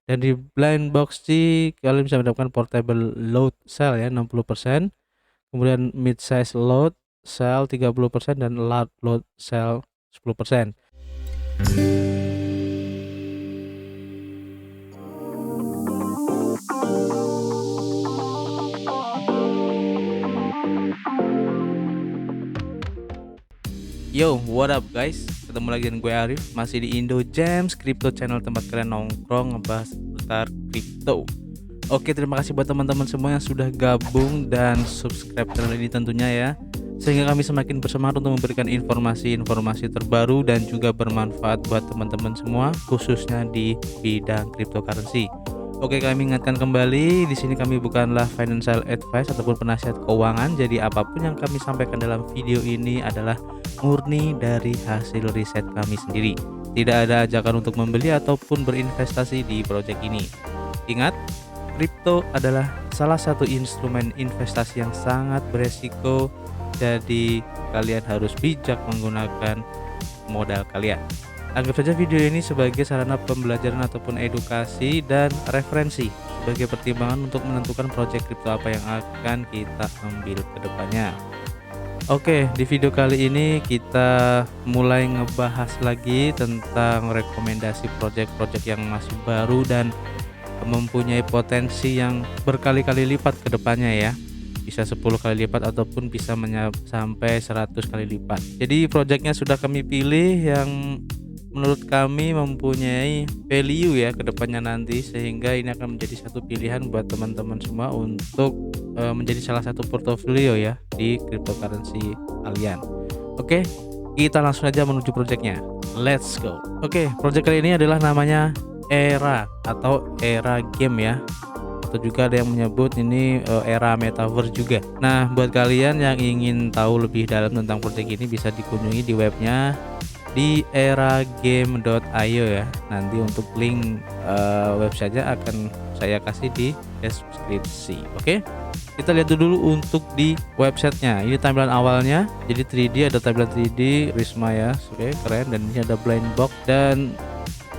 Dan di blind box C kalian bisa mendapatkan portable load cell ya 60%, kemudian mid size load cell 30% dan large load cell 10%. Yo, what up guys? Ketemu lagi dengan gue Arif, masih di Indo Gems Crypto Channel, tempat kalian nongkrong ngebahas seputar kripto. Oke, terima kasih buat teman-teman semua yang sudah gabung dan subscribe channel ini tentunya ya, sehingga kami semakin bersemangat untuk memberikan informasi-informasi terbaru dan juga bermanfaat buat teman-teman semua, khususnya di bidang cryptocurrency. Oke, kami ingatkan kembali, di sini kami bukanlah financial advice ataupun penasihat keuangan. Jadi apapun yang kami sampaikan dalam video ini adalah murni dari hasil riset kami sendiri. Tidak ada ajakan untuk membeli ataupun berinvestasi di proyek ini. Ingat, kripto adalah salah satu instrumen investasi yang sangat beresiko. Jadi kalian harus bijak menggunakan modal kalian. Anggap saja video ini sebagai sarana pembelajaran ataupun edukasi dan referensi sebagai pertimbangan untuk menentukan proyek kripto apa yang akan kita ambil ke depannya. Oke, di video kali ini kita mulai ngebahas lagi tentang rekomendasi proyek-proyek yang masih baru dan mempunyai potensi yang berkali-kali lipat ke depannya ya. Bisa 10 kali lipat ataupun bisa sampai 100 kali lipat. Jadi proyeknya sudah kami pilih yang menurut kami mempunyai value ya ke depannya nanti, sehingga ini akan menjadi satu pilihan buat teman-teman semua untuk menjadi salah satu portofolio ya di cryptocurrency kalian. Oke, kita langsung aja menuju proyeknya. Let's go. Oke, proyek kali ini adalah namanya Era atau Era Game ya, atau juga ada yang menyebut ini era metaverse juga. Nah, buat kalian yang ingin tahu lebih dalam tentang proyek ini bisa dikunjungi di webnya di eragame.io ya. Nanti untuk link websitenya akan saya kasih di deskripsi. Oke, kita lihat dulu untuk di websitenya. Ini tampilan awalnya, jadi 3D, ada tampilan 3D Risma ya. Oke, keren. Dan ini ada blind box dan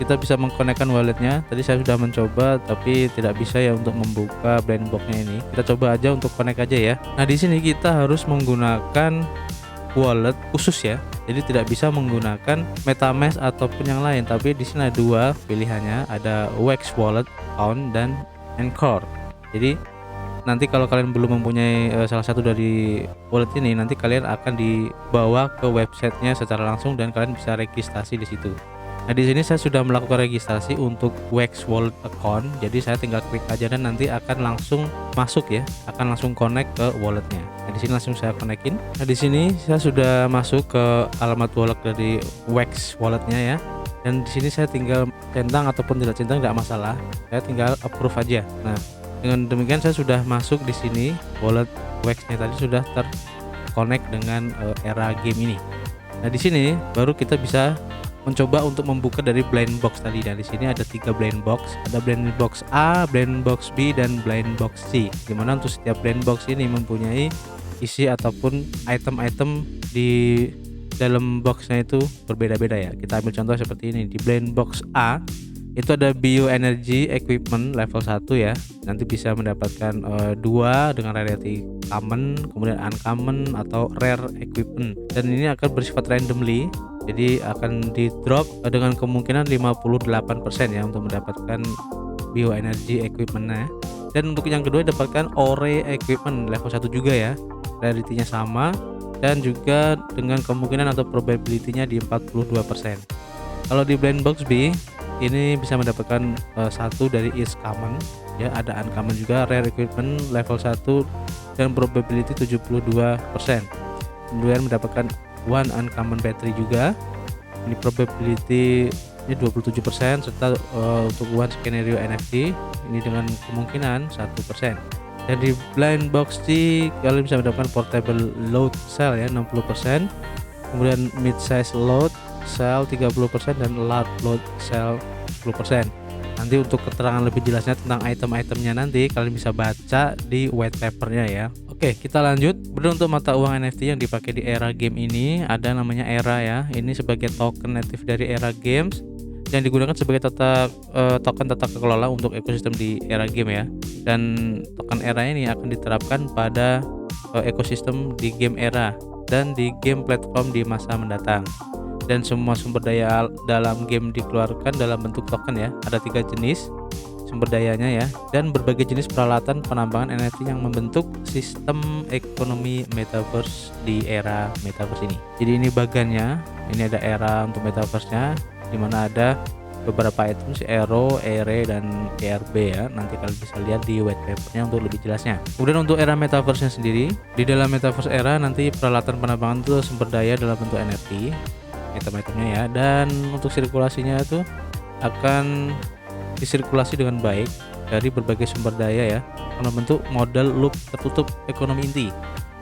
kita bisa mengkonekkan walletnya. Tadi saya sudah mencoba tapi tidak bisa ya untuk membuka blind boxnya ini. Kita coba aja untuk connect aja ya. Nah, di sini kita harus menggunakan wallet khusus ya. Jadi tidak bisa menggunakan MetaMask ataupun yang lain. Tapi di sini ada dua pilihannya, ada Wax Wallet Account dan Anchor. Jadi nanti kalau kalian belum mempunyai salah satu dari wallet ini, nanti kalian akan dibawa ke websitenya secara langsung dan kalian bisa registrasi di situ. Nah, di sini saya sudah melakukan registrasi untuk Wax Wallet Account. Jadi saya tinggal klik aja dan nanti akan langsung masuk ya, akan langsung connect ke walletnya. Nah, di sini langsung saya konekin. Nah, di sini saya sudah masuk ke alamat wallet dari Wax Walletnya ya. Dan di sini saya tinggal centang ataupun tidak centang tidak masalah. Saya tinggal approve aja. Nah, dengan demikian saya sudah masuk di sini. Wallet Wax-nya tadi sudah terconnect dengan Era Game ini. Nah, di sini baru kita bisa mencoba untuk membuka dari blind box tadi. Dan di sini ada 3 blind box, ada blind box A, blind box B, dan blind box C. Dimana untuk setiap blind box ini mempunyai isi ataupun item-item di dalam boxnya itu berbeda-beda ya. Kita ambil contoh seperti ini. Di blind box A itu ada bioenergy equipment level 1 ya. Nanti bisa mendapatkan 2 dengan rarity common, kemudian uncommon atau rare equipment. Dan ini akan bersifat randomly. Jadi akan di drop dengan kemungkinan 58% ya untuk mendapatkan bioenergy equipmentnya. Dan untuk yang kedua dapatkan ore equipment level 1 juga ya, rarity-nya sama dan juga dengan kemungkinan atau probability-nya di 42%. Kalau di blind box B ini bisa mendapatkan satu dari is common ya, ada uncommon juga, rare equipment level 1 dan probability 72%. Kemudian mendapatkan one uncommon battery juga, ini probability ini 27%, serta untuk one scenario NFT ini dengan kemungkinan 1%. Dan di blind box C kalian bisa mendapatkan portable load cell ya 60%, kemudian mid size load cell 30% dan large load cell 10%. Nanti untuk keterangan lebih jelasnya tentang item-itemnya nanti kalian bisa baca di white papernya ya. Oke, kita lanjut. Kemudian untuk mata uang NFT yang dipakai di Era Game ini ada namanya Era ya. Ini sebagai token native dari Era Games. yang digunakan sebagai token tata kelola untuk ekosistem di era game ya. Dan token era ini akan diterapkan pada ekosistem di game era dan di game platform di masa mendatang. Dan semua sumber daya dalam game dikeluarkan dalam bentuk token ya. Ada 3 jenis sumber dayanya ya, dan berbagai jenis peralatan penambangan NFT yang membentuk sistem ekonomi metaverse di era metaverse ini. Jadi ini bagannya, ini ada era untuk metaverse-nya, dimana ada beberapa item si Aero, Ere, dan ERB ya. Nanti kalian bisa lihat di white papernya untuk lebih jelasnya. Kemudian untuk era metaverse-nya sendiri, di dalam metaverse era nanti peralatan penambangan itu sumber daya dalam bentuk NFT, item-itemnya ya, dan untuk sirkulasinya itu akan disirkulasi dengan baik dari berbagai sumber daya ya, membentuk model loop tertutup ekonomi inti.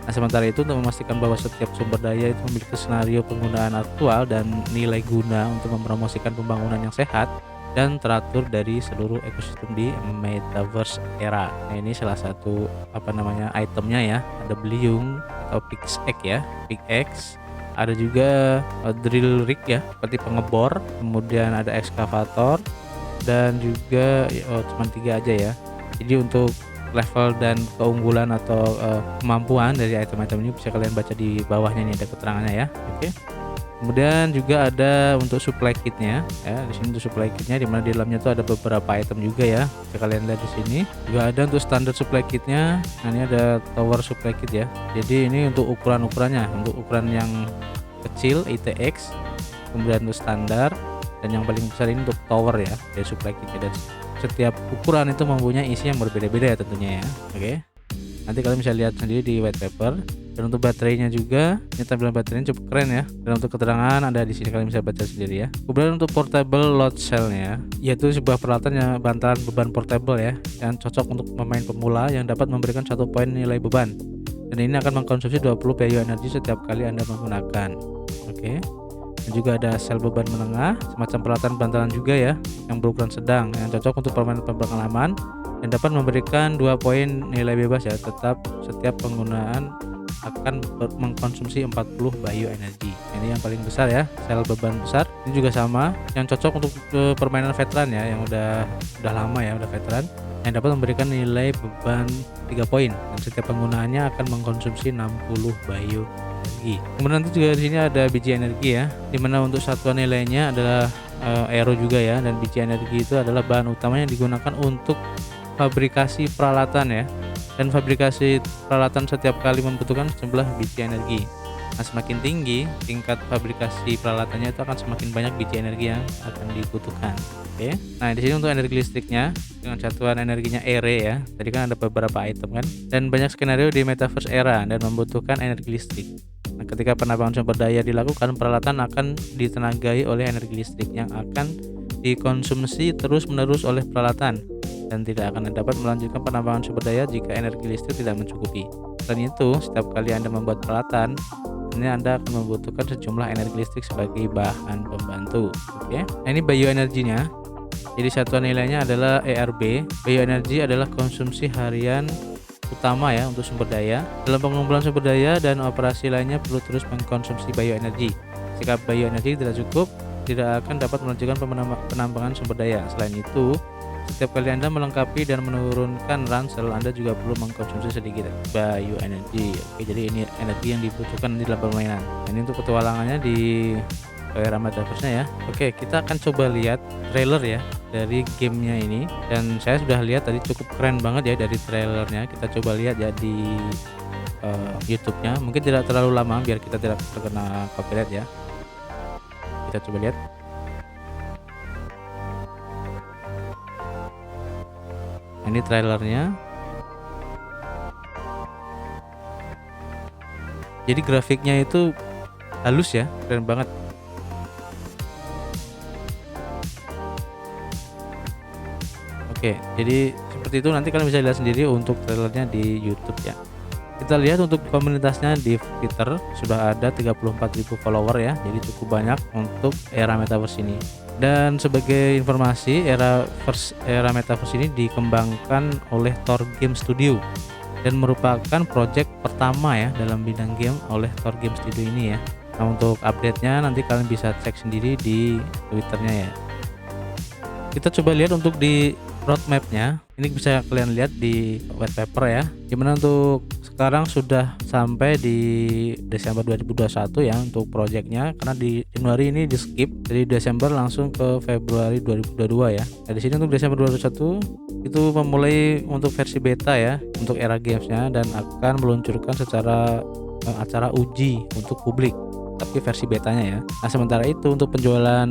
Nah, sementara itu untuk memastikan bahwa setiap sumber daya itu memiliki skenario penggunaan aktual dan nilai guna untuk mempromosikan pembangunan yang sehat dan teratur dari seluruh ekosistem di metaverse era. Nah, ini salah satu itemnya ya, ada Beliung atau pickaxe ya, pickaxe. Ada juga drill rig ya, seperti pengebor, kemudian ada ekskavator, dan juga cuma 3 aja ya. Jadi untuk level dan keunggulan atau kemampuan dari item-item ini bisa kalian baca di bawahnya nih, ada keterangannya ya. Oke. Kemudian juga ada untuk supply kitnya ya. Di sini untuk supply kitnya, dimana di dalamnya tuh ada beberapa item juga ya. Bisa kalian lihat di sini. Juga ada untuk standar supply kitnya. Nah, ini ada tower supply kit ya. Jadi ini untuk ukurannya, untuk ukuran yang kecil ITX, kemudian untuk standar, dan yang paling besar ini untuk tower ya, dari supply kitnya. Dan setiap ukuran itu mempunyai isi yang berbeda-beda ya tentunya ya. Oke, nanti kalian bisa lihat sendiri di white paper. Dan untuk baterainya juga, ini tampilan baterainya cukup keren ya. Dan untuk keterangan ada di sini, kalian bisa baca sendiri ya. Kemudian untuk portable load cell-nya, yaitu sebuah peralatan yang bantalan beban portable ya, yang cocok untuk pemain pemula yang dapat memberikan 1 poin nilai beban. Dan ini akan mengkonsumsi 20 bioenergi setiap kali Anda menggunakan. Oke. Dan juga ada sel beban menengah, semacam peralatan bantalan juga ya, yang berukuran sedang, yang cocok untuk permainan berpengalaman dan dapat memberikan 2 poin nilai bebas ya. Tetap setiap penggunaan akan mengkonsumsi 40 bioenergi. Ini yang paling besar ya, sel beban besar. Ini juga sama, yang cocok untuk permainan veteran ya, yang udah lama ya, udah veteran, yang dapat memberikan nilai beban 3 poin, dan setiap penggunaannya akan mengkonsumsi 60 bioenergi. Kemudian nanti juga di sini ada biji energi ya, dimana untuk satuan nilainya adalah Aero juga ya, dan biji energi itu adalah bahan utama yang digunakan untuk fabrikasi peralatan ya, dan fabrikasi peralatan setiap kali membutuhkan sejumlah biji energi. Nah, semakin tinggi tingkat fabrikasi peralatannya, itu akan semakin banyak biji energi yang akan dibutuhkan. Oke. Nah, di sini untuk energi listriknya dengan satuan energinya Ere ya. Tadi kan ada beberapa item kan, dan banyak skenario di metaverse era dan membutuhkan energi listrik. Nah, ketika penambangan sumber daya dilakukan, peralatan akan ditenagai oleh energi listrik yang akan dikonsumsi terus-menerus oleh peralatan, dan tidak akan dapat melanjutkan penambangan sumber daya jika energi listrik tidak mencukupi. Selain itu, setiap kali Anda membuat peralatan, ini Anda akan membutuhkan sejumlah energi listrik sebagai bahan pembantu. Oke. Nah, ini bioenerginya. Jadi satuan nilainya adalah ERB. Bioenergi adalah konsumsi harian utama ya untuk sumber daya. Dalam pengumpulan sumber daya dan operasi lainnya perlu terus mengkonsumsi bioenergi. Jika bioenergi tidak cukup, tidak akan dapat melanjutkan penambangan sumber daya. Selain itu, setiap kali Anda melengkapi dan menurunkan ransel, Anda juga perlu mengkonsumsi sedikit bioenergi. Oke, jadi ini energi yang dibutuhkan di dalam permainan. Nah, ini untuk petualangannya di era metaverse-nya ya. Oke, kita akan coba lihat trailer ya dari gamenya ini. Dan saya sudah lihat tadi, cukup keren banget ya dari trailernya. Kita coba lihat ya di YouTube-nya. Mungkin tidak terlalu lama biar kita tidak terkena copyright ya. Kita coba lihat. Ini trailernya. Jadi grafiknya itu halus ya, keren banget. Oke, jadi seperti itu, nanti kalian bisa lihat sendiri untuk trailernya di YouTube ya. Kita lihat untuk komunitasnya di Twitter sudah ada 34.000 follower ya, jadi cukup banyak untuk era metaverse ini. Dan sebagai informasi, era metaverse ini dikembangkan oleh Tor Game Studio dan merupakan project pertama ya dalam bidang game oleh Tor Game Studio ini ya. Nah, untuk update-nya nanti kalian bisa cek sendiri di Twitternya ya. kita coba lihat untuk di roadmapnya. Ini bisa kalian lihat di white paper ya, dimana untuk sekarang sudah sampai di Desember 2021 ya untuk projectnya, karena di Januari ini di skip, jadi Desember langsung ke Februari 2022 ya. Nah, di sini untuk Desember 2021 itu memulai untuk versi beta ya untuk Era Gamesnya, dan akan meluncurkan secara acara uji untuk publik, tapi versi betanya ya. Nah, sementara itu untuk penjualan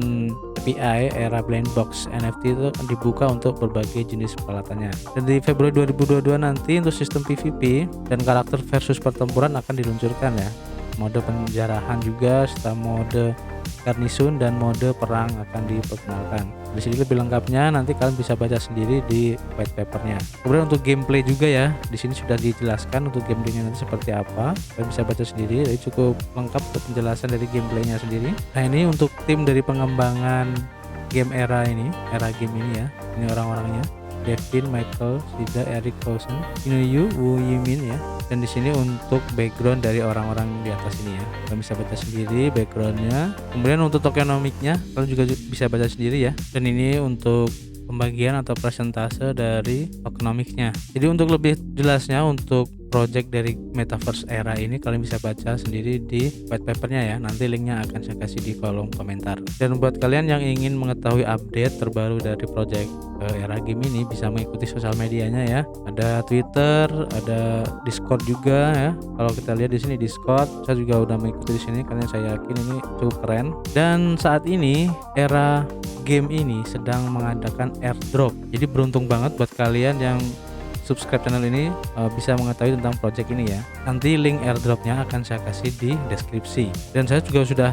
API Era Blind Box NFT itu akan dibuka untuk berbagai jenis peralatannya. Dan di Februari 2022 nanti untuk sistem PvP dan karakter versus pertempuran akan diluncurkan ya. Mode penjarahan juga, serta mode garnison dan mode perang akan diperkenalkan. Di sini lebih lengkapnya nanti kalian bisa baca sendiri di white papernya. Kemudian untuk gameplay juga ya, di sini sudah dijelaskan untuk gameplaynya nanti seperti apa. Kalian bisa baca sendiri, jadi cukup lengkap untuk penjelasan dari gameplaynya sendiri. Nah, ini untuk tim dari pengembangan game Era game ini ya. Ini orang-orangnya: Devin, Michael, Sida, Eric Clausen, Inoyu, Wu Yimin ya. Dan di sini untuk background dari orang-orang di atas ini ya, kalian bisa baca sendiri backgroundnya. Kemudian untuk tokenomiknya kalian juga bisa baca sendiri ya. Dan ini untuk pembagian atau presentase dari tokenomiknya. Jadi untuk lebih jelasnya untuk project dari Metaverse Era ini kalian bisa baca sendiri di white papernya ya. Nanti linknya akan saya kasih di kolom komentar. Dan buat kalian yang ingin mengetahui update terbaru dari project Era Game ini, bisa mengikuti sosial medianya ya. Ada Twitter, ada Discord juga ya. Kalau kita lihat di sini Discord, saya juga udah mengikuti di sini karena saya yakin ini cukup keren. Dan saat ini Era Game ini sedang mengadakan airdrop. Jadi beruntung banget buat kalian yang subscribe channel ini bisa mengetahui tentang project ini ya. Nanti link airdropnya akan saya kasih di deskripsi. Dan saya juga sudah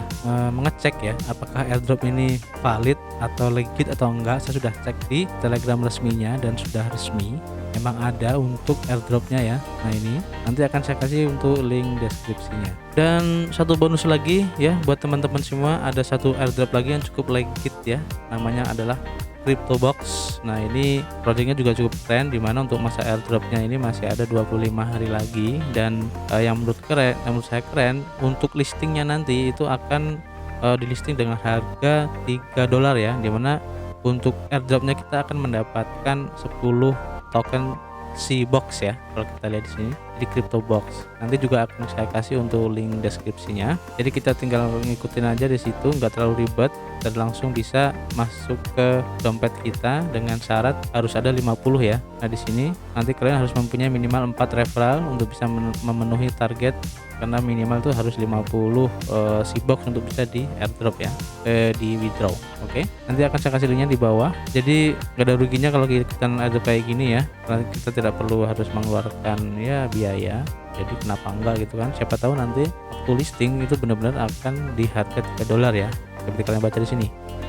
mengecek ya apakah airdrop ini valid atau legit atau enggak. Saya sudah cek di Telegram resminya dan sudah resmi, memang ada untuk airdropnya ya. Nah, ini nanti akan saya kasih untuk link deskripsinya. Dan satu bonus lagi ya buat teman-teman semua, ada satu airdrop lagi yang cukup legit ya, namanya adalah Crypto Box. Nah, ini projectnya juga cukup keren, dimana untuk masa airdropnya ini masih ada 25 hari lagi. Dan yang menurut saya keren, untuk listingnya nanti itu akan dilisting dengan harga $3 ya, dimana untuk airdropnya kita akan mendapatkan 10 token C-Box ya, kalau kita lihat di sini di Crypto Box. Nanti juga akan saya kasih untuk link deskripsinya. Jadi kita tinggal ngikutin aja di situ, nggak terlalu ribet, dan langsung bisa masuk ke dompet kita dengan syarat harus ada 50 ya. Nah, di sini nanti kalian harus mempunyai minimal 4 referral untuk bisa memenuhi target, karena minimal itu harus 50 C-Box untuk bisa di airdrop ya, di withdraw. Oke, nanti akan saya kasih linknya di bawah. Jadi nggak ada ruginya kalau kita airdrop kayak gini ya, karena kita tidak perlu harus mengeluarkan ya biaya. Jadi kenapa enggak gitu kan? Siapa tahu nanti waktu listing itu benar-benar akan di harga $3 ya. Seperti kalian baca di sini,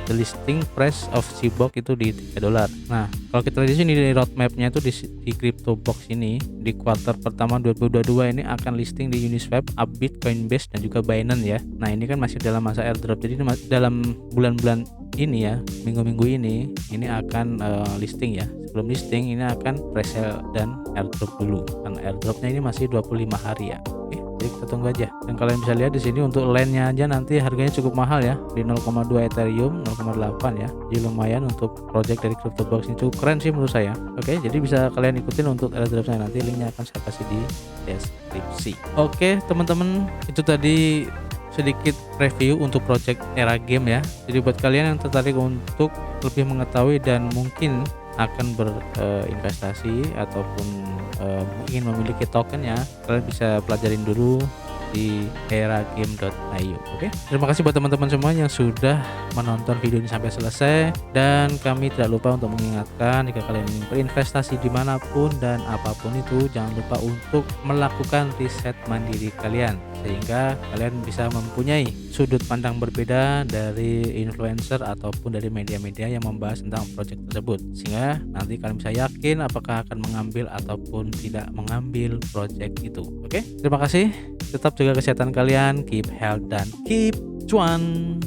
the listing price of C-Box itu di $3. Nah, kalau kita lihat di sini di roadmapnya itu di Crypto Box ini di kuartal pertama 2022 ini akan listing di Uniswap, Upbit, Coinbase, dan juga Binance ya. Nah, ini kan masih dalam masa airdrop, jadi dalam bulan-bulan ini ya, minggu-minggu ini akan listing ya. Sebelum listing ini akan pre-sale dan airdrop dulu, karena airdropnya ini masih 25 hari ya. Oke, jadi kita tunggu aja. Dan kalian bisa lihat di sini untuk land-nya aja nanti harganya cukup mahal ya, di 0,2 Ethereum, 0,8 ya. Jadi lumayan untuk project dari Crypto Box ini, cukup keren sih menurut saya. Oke, jadi bisa kalian ikutin untuk airdropnya, nanti linknya akan saya kasih di deskripsi. Oke, teman-teman, itu tadi sedikit review untuk project Era Game ya. Jadi buat kalian yang tertarik untuk lebih mengetahui dan mungkin akan berinvestasi ataupun ingin memiliki token ya, kalian bisa pelajarin dulu di eragame.io. Oke, terima kasih buat teman-teman semua yang sudah menonton video ini sampai selesai, dan kami tidak lupa untuk mengingatkan, jika kalian ingin berinvestasi dimanapun dan apapun itu, jangan lupa untuk melakukan riset mandiri kalian, sehingga kalian bisa mempunyai sudut pandang berbeda dari influencer ataupun dari media-media yang membahas tentang project tersebut, sehingga nanti kalian bisa yakin apakah akan mengambil ataupun tidak mengambil project itu. Oke, terima kasih. Tetap jaga kesehatan kalian, keep health, dan keep cuan.